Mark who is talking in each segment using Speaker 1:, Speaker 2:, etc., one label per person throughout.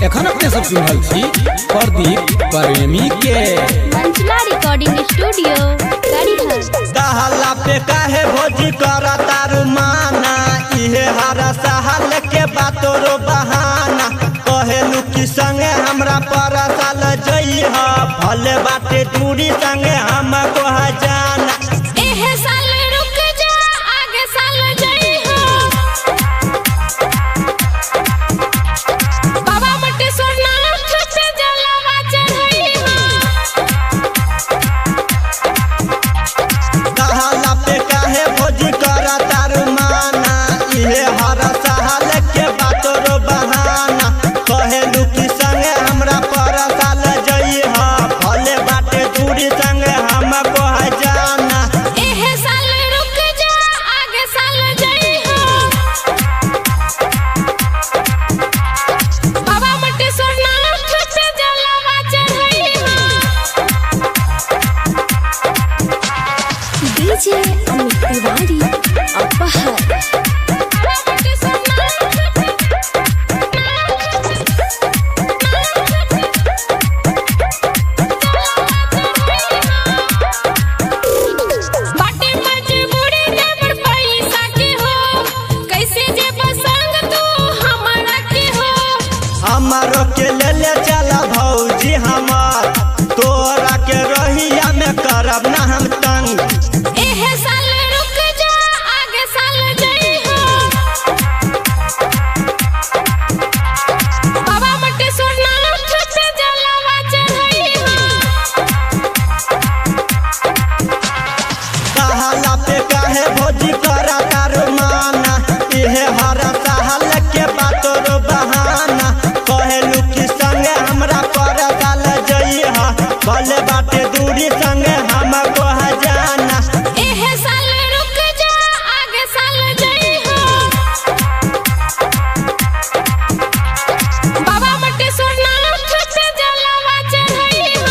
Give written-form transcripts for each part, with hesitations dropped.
Speaker 1: एखन अपने सब सुन रहल छी प्रदीप प्रेमी के
Speaker 2: मंचला रिकॉर्डिंग स्टूडियो
Speaker 3: कहला पे काहे भोजी करता रुमाना इहे हर साल के बातों बहाना कहेलू कि संगे हमरा पर साल जइह भले बाटे दूरी संगे हमको जाना
Speaker 2: एहे साल रुक जा आगे साल जइह बाबा मटे सोनाथ पे जलवा चढ़इह
Speaker 3: कहला पे काहे भोजी करता रुमाना इहे हर साल के बातों बहाना कहेलू कि संगे हमरा पर साल जइह भले बाटे दूरी संगे हमको जाना
Speaker 2: एहे साल रुक जा आगे साल जइह बाबा मटे सोनाथ पे जलवा चढ़इह
Speaker 4: डीजे अमित तिवारी अपहर
Speaker 2: बाटे मजबूरी देवर पैसा के हो कैसे जे बसंग तू हमरा के हो
Speaker 3: हमारो के ले चला भौजी हमार तोरा के रहिया में करब ना हम तंग
Speaker 2: एहे साल रुक जा आगे साल जइह बाबा मटे सोनाथ पे जलवा चढ़इह
Speaker 3: कहला पे काहे भौजी करता रुमाना इहे हर साल के बातों बहाना कहेलू कि संगे हमरा पर साल जइह भले बाटे दूरी संगे हमको जाना
Speaker 2: एहे साल रुक जा आगे साल जइह बाबा मटे सोनाथ पे जलवा चढ़इह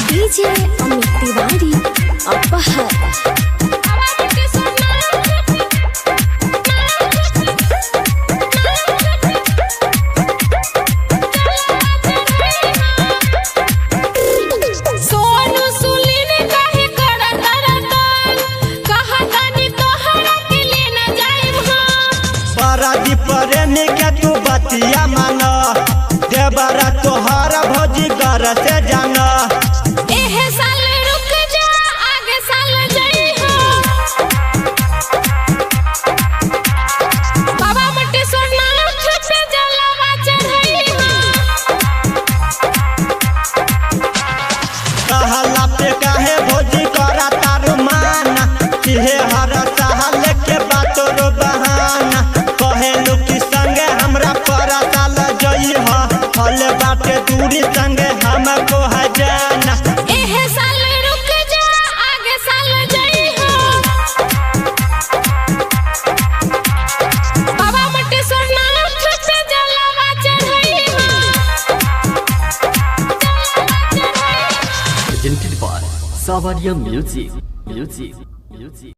Speaker 4: डीजे अमित तिवारी अपहर
Speaker 2: बाबा मटे सोनू सुलीन काहे करत रतन कहतानी तोहरा के लेना जाइब हम
Speaker 3: पराजी प्रेमी के तू बतिया माना देवरा तोहर भौजी घर से जाना
Speaker 2: एहे साल रुक जा आगे साल जइह बाबा मटे सोनाथ पे जलवा चढ़इह
Speaker 3: कहला पे काहे भौजी करता रुमाना इहे हर साल के बातों बहाना कहेलू कि संगे हमरा पर साल जइह भले बाटे दूरी संगे हमको जाना
Speaker 2: एहे साल रुक जा आगे साल जइह बाबा मटे सोनाथ पे जलवा चढ़इह
Speaker 5: presented by Savaria Music.